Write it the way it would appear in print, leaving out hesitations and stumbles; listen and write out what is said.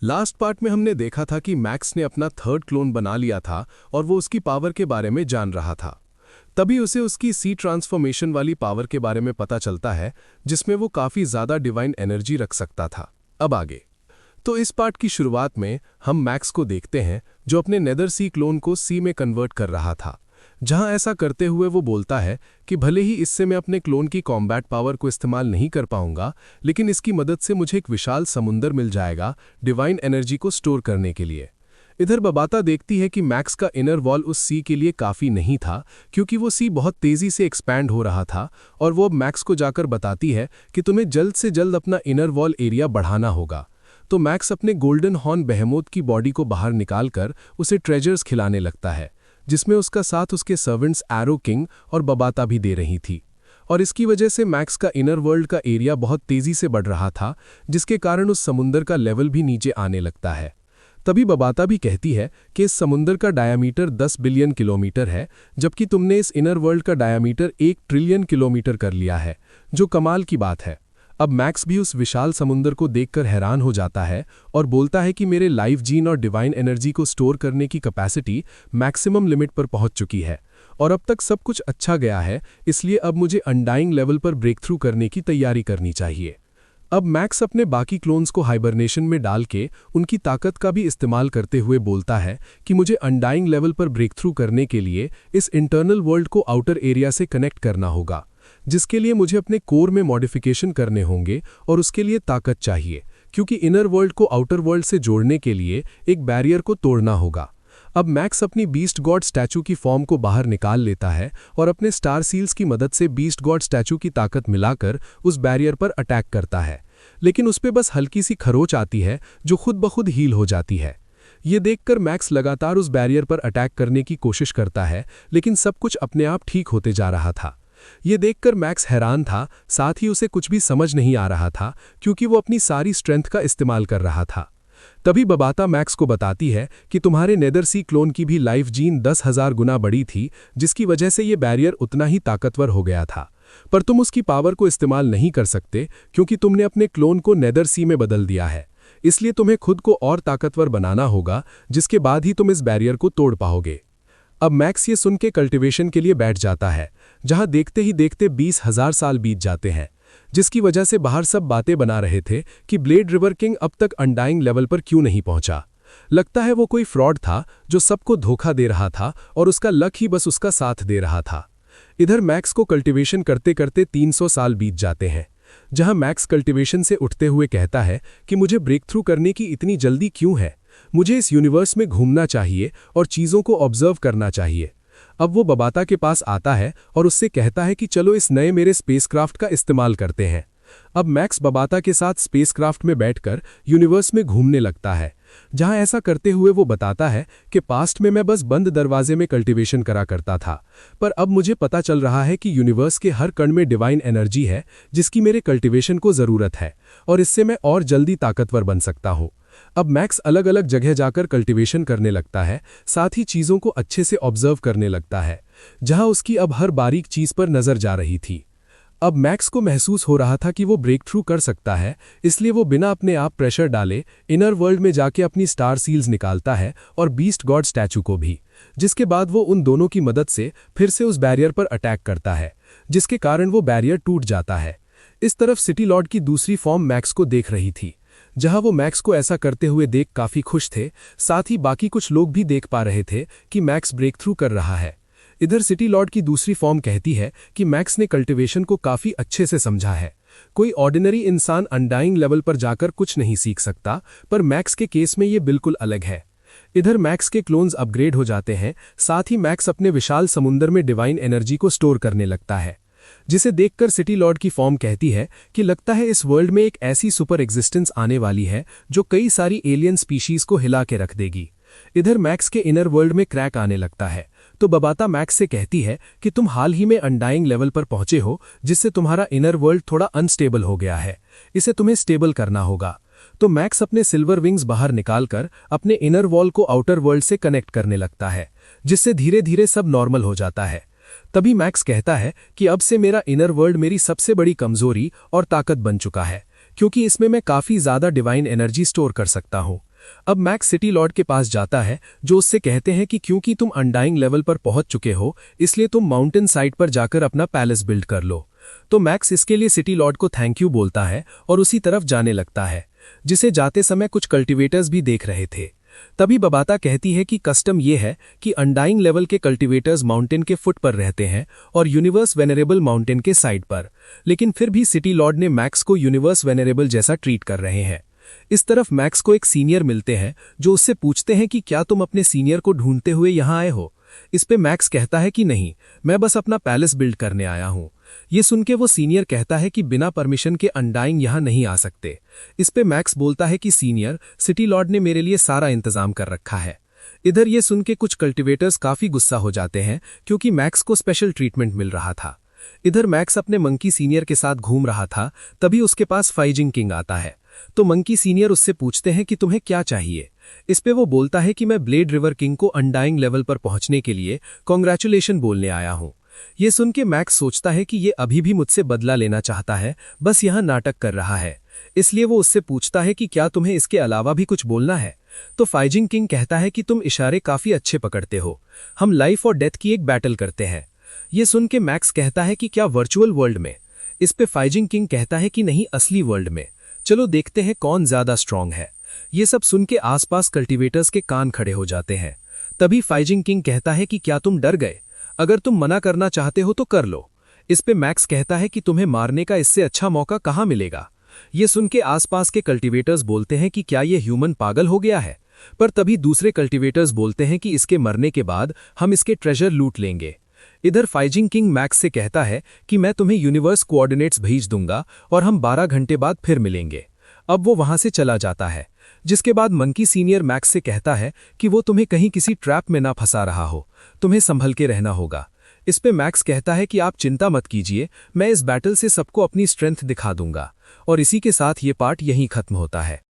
Last part में हमने देखा था कि मैक्स ने अपना थर्ड क्लोन बना लिया था और वो उसकी पावर के बारे में जान रहा था। तभी उसे उसकी सी ट्रांसफॉर्मेशन वाली पावर के बारे में पता चलता है, जिसमें वो काफ़ी ज़्यादा डिवाइन एनर्जी रख सकता था। अब आगे तो इस पार्ट की शुरुआत में हम मैक्स को देखते हैं, जो अपने नेदर सी क्लोन को सी में कन्वर्ट कर रहा था। जहां ऐसा करते हुए वो बोलता है कि भले ही इससे मैं अपने क्लोन की कॉम्बैट पावर को इस्तेमाल नहीं कर पाऊंगा, लेकिन इसकी मदद से मुझे एक विशाल समुंदर मिल जाएगा डिवाइन एनर्जी को स्टोर करने के लिए। इधर बबाता देखती है कि मैक्स का इनर वॉल उस सी के लिए काफ़ी नहीं था, क्योंकि वो सी बहुत तेज़ी से एक्सपैंड हो रहा था, और वो अब मैक्स को जाकर बताती है कि तुम्हें जल्द से जल्द अपना इनर वॉल एरिया बढ़ाना होगा। तो मैक्स अपने गोल्डन हॉर्न बेहेमोथ की बॉडी को बाहर निकालकर उसे ट्रेजर्स खिलाने लगता है, जिसमें उसका साथ उसके सर्वेंट्स एरो किंग और बबाता भी दे रही थी। और इसकी वजह से मैक्स का इनर वर्ल्ड का एरिया बहुत तेज़ी से बढ़ रहा था, जिसके कारण उस समुंदर का लेवल भी नीचे आने लगता है। तभी बबाता भी कहती है कि इस समुंदर का डायामीटर 10 बिलियन किलोमीटर है, जबकि तुमने इस इनर वर्ल्ड का डायामीटर 1 ट्रिलियन किलोमीटर कर लिया है, जो कमाल की बात है। अब मैक्स भी उस विशाल समुंदर को देखकर हैरान हो जाता है और बोलता है कि मेरे लाइफ जीन और डिवाइन एनर्जी को स्टोर करने की कैपेसिटी मैक्सिमम लिमिट पर पहुंच चुकी है, और अब तक सब कुछ अच्छा गया है, इसलिए अब मुझे अनडाइंग लेवल पर ब्रेक थ्रू करने की तैयारी करनी चाहिए। अब मैक्स अपने बाकी क्लोन्स को हाइबरनेशन में डाल के उनकी ताकत का भी इस्तेमाल करते हुए बोलता है कि मुझे अनडाइंग लेवल पर ब्रेक थ्रू करने के लिए इस इंटरनल वर्ल्ड को आउटर एरिया से कनेक्ट करना होगा, जिसके लिए मुझे अपने कोर में मॉडिफिकेशन करने होंगे, और उसके लिए ताकत चाहिए, क्योंकि इनर वर्ल्ड को आउटर वर्ल्ड से जोड़ने के लिए एक बैरियर को तोड़ना होगा। अब मैक्स अपनी बीस्ट गॉड स्टैचू की फॉर्म को बाहर निकाल लेता है और अपने स्टार सील्स की मदद से बीस्ट गॉड स्टैचू की ताकत मिलाकर उस बैरियर पर अटैक करता है, लेकिन उस पे बस हल्की सी खरोच आती है, जो खुद ब खुद हील हो जाती है। ये देखकर मैक्स लगातार उस बैरियर पर अटैक करने की कोशिश करता है, लेकिन सब कुछ अपने आप ठीक होते जा रहा था। ये देखकर मैक्स हैरान था, साथ ही उसे कुछ भी समझ नहीं आ रहा था, क्योंकि वो अपनी सारी स्ट्रेंथ का इस्तेमाल कर रहा था। तभी बबाता मैक्स को बताती है कि तुम्हारे नेदर सी क्लोन की भी लाइफ जीन 10,000 गुना बड़ी थी, जिसकी वजह से ये बैरियर उतना ही ताकतवर हो गया था, पर तुम उसकी पावर को इस्तेमाल नहीं कर सकते, क्योंकि तुमने अपने क्लोन को नेदर सी में बदल दिया है। इसलिए तुम्हें खुद को और ताकतवर बनाना होगा, जिसके बाद ही तुम इस बैरियर को तोड़ पाओगे। अब मैक्स ये सुन के कल्टिवेशन के लिए बैठ जाता है, जहां देखते ही देखते 20,000 साल बीत जाते हैं, जिसकी वजह से बाहर सब बातें बना रहे थे कि ब्लेड रिवर किंग अब तक अनडाइंग लेवल पर क्यों नहीं पहुंचा। लगता है वो कोई फ्रॉड था जो सबको धोखा दे रहा था, और उसका लक ही बस उसका साथ दे रहा था। इधर मैक्स को कल्टिवेशन करते करते 300 साल बीत जाते हैं, जहां मैक्स कल्टिवेशन से उठते हुए कहता है कि मुझे ब्रेक थ्रू करने की इतनी जल्दी क्यों है, मुझे इस यूनिवर्स में घूमना चाहिए और चीज़ों को ऑब्जर्व करना चाहिए। अब वो बबाता के पास आता है और उससे कहता है कि चलो इस नए मेरे स्पेसक्राफ्ट का इस्तेमाल करते हैं। अब मैक्स बबाता के साथ स्पेसक्राफ्ट में बैठकर यूनिवर्स में घूमने लगता है, जहां ऐसा करते हुए वो बताता है कि पास्ट में मैं बस बंद दरवाजे में कल्टिवेशन करा करता था, पर अब मुझे पता चल रहा है कि यूनिवर्स के हर कण में डिवाइन एनर्जी है, जिसकी मेरे कल्टिवेशन को ज़रूरत है, और इससे मैं और जल्दी ताकतवर बन सकता हूँ। अब मैक्स अलग अलग जगह जाकर कल्टिवेशन करने लगता है, साथ ही चीज़ों को अच्छे से ऑब्जर्व करने लगता है, जहां उसकी अब हर बारीक चीज़ पर नज़र जा रही थी। अब मैक्स को महसूस हो रहा था कि वो ब्रेक थ्रू कर सकता है, इसलिए वो बिना अपने आप प्रेशर डाले इनर वर्ल्ड में जाके अपनी स्टार सील्स निकालता है और बीस्ट गॉड स्टैचू को भी, जिसके बाद वो उन दोनों की मदद से फिर से उस बैरियर पर अटैक करता है, जिसके कारण वो बैरियर टूट जाता है। इस तरफ सिटी लॉर्ड की दूसरी फॉर्म मैक्स को देख रही थी, जहां वो मैक्स को ऐसा करते हुए देख काफ़ी खुश थे, साथ ही बाकी कुछ लोग भी देख पा रहे थे कि मैक्स ब्रेक थ्रू कर रहा है। इधर सिटी लॉर्ड की दूसरी फॉर्म कहती है कि मैक्स ने कल्टिवेशन को काफ़ी अच्छे से समझा है। कोई ऑर्डिनरी इंसान अनडाइंग लेवल पर जाकर कुछ नहीं सीख सकता, पर मैक्स के केस में ये बिल्कुल अलग है। इधर मैक्स के क्लोन्स अपग्रेड हो जाते हैं, साथ ही मैक्स अपने विशाल समुंदर में डिवाइन एनर्जी को स्टोर करने लगता है, जिसे देखकर सिटी लॉर्ड की फॉर्म कहती है कि लगता है इस वर्ल्ड में एक ऐसी सुपर एग्जिस्टेंस आने वाली है जो कई सारी एलियन स्पीशीज को हिला के रख देगी। इधर मैक्स के इनर वर्ल्ड में क्रैक आने लगता है, तो बबाता मैक्स से कहती है कि तुम हाल ही में अनडाइंग लेवल पर पहुंचे हो, जिससे तुम्हारा इनर वर्ल्ड थोड़ा अनस्टेबल हो गया है, इसे तुम्हें स्टेबल करना होगा। तो मैक्स अपने सिल्वर विंग्स बाहर निकालकर अपने इनर वॉल को आउटर वर्ल्ड से कनेक्ट करने लगता है, जिससे धीरे धीरे सब नॉर्मल हो जाता है। तभी मैक्स कहता है कि अब से मेरा इनर वर्ल्ड मेरी सबसे बड़ी कमजोरी और ताकत बन चुका है, क्योंकि इसमें मैं काफ़ी ज़्यादा डिवाइन एनर्जी स्टोर कर सकता हूँ। अब मैक्स सिटी लॉर्ड के पास जाता है, जो उससे कहते हैं कि क्योंकि तुम अनडाइंग लेवल पर पहुंच चुके हो, इसलिए तुम माउंटेन साइड पर जाकर अपना पैलेस बिल्ड कर लो। तो मैक्स इसके लिए सिटी लॉर्ड को थैंक यू बोलता है और उसी तरफ जाने लगता है, जिसे जाते समय कुछ कल्टीवेटर्स भी देख रहे थे। तभी बबाता कहती है कि कस्टम ये है कि अनडाइंग लेवल के कल्टीवेटर्स माउंटेन के फुट पर रहते हैं और यूनिवर्स वेनरेबल माउंटेन के साइड पर, लेकिन फिर भी सिटी लॉर्ड ने मैक्स को यूनिवर्स वेनरेबल जैसा ट्रीट कर रहे हैं। इस तरफ मैक्स को एक सीनियर मिलते हैं, जो उससे पूछते हैं कि क्या तुम अपने सीनियर को ढूंढते हुए यहाँ आए हो। इस पे मैक्स कहता है कि नहीं, मैं बस अपना पैलेस बिल्ड करने आया हूँ। ये सुन के वो सीनियर कहता है कि बिना परमिशन के अनडाइंग यहाँ नहीं आ सकते। इस पे मैक्स बोलता है कि सीनियर, सिटी लॉर्ड ने मेरे लिए सारा इंतजाम कर रखा है। इधर ये सुन के कुछ कल्टीवेटर्स काफी गुस्सा हो जाते हैं, क्योंकि मैक्स को स्पेशल ट्रीटमेंट मिल रहा था। इधर मैक्स अपने मंकी सीनियर के साथ घूम रहा था, तभी उसके पास फाइजिंग किंग आता है। तो मंकी सीनियर उससे पूछते हैं कि तुम्हें क्या चाहिए। इस पे वो बोलता है कि मैं ब्लेड रिवर किंग को अनडाइंग लेवल पर पहुंचने के लिए कॉन्ग्रेचुलेशन बोलने आया हूं। ये सुन के मैक्स सोचता है कि ये अभी भी मुझसे बदला लेना चाहता है, बस यहाँ नाटक कर रहा है। इसलिए वो उससे पूछता है कि क्या तुम्हें इसके अलावा भी कुछ बोलना है। तो फाइजिंग किंग कहता है कि तुम इशारे काफी अच्छे पकड़ते हो, हम लाइफ और डेथ की एक बैटल करते हैं। ये सुन के मैक्स कहता है कि क्या वर्चुअल वर्ल्ड में। इस पे फाइजिंग किंग कहता है कि नहीं, असली वर्ल्ड में। चलो देखते हैं कौन ज्यादा स्ट्रांग है। ये सब सुन के आसपास कल्टीवेटर्स के कान खड़े हो जाते हैं। तभी फाइजिंग किंग कहता है कि क्या तुम डर गए, अगर तुम मना करना चाहते हो तो कर लो। इस पे मैक्स कहता है कि तुम्हें मारने का इससे अच्छा मौका कहाँ मिलेगा। ये सुन के आसपास के कल्टीवेटर्स बोलते हैं कि क्या ये ह्यूमन पागल हो गया है। पर तभी दूसरे कल्टीवेटर्स बोलते हैं कि इसके मरने के बाद हम इसके ट्रेजर लूट लेंगे। इधर फाइजिंग किंग मैक्स से कहता है कि मैं तुम्हें यूनिवर्स कोऑर्डिनेट्स भेज दूंगा और हम 12 घंटे बाद फिर मिलेंगे। अब वो वहां से चला जाता है, जिसके बाद मंकी सीनियर मैक्स से कहता है कि वो तुम्हें कहीं किसी ट्रैप में ना फंसा रहा हो, तुम्हें संभल के रहना होगा। इस पे मैक्स कहता है कि आप चिंता मत कीजिए, मैं इस बैटल से सबको अपनी स्ट्रेंथ दिखा दूंगा। और इसी के साथ ये पार्ट यहीं खत्म होता है।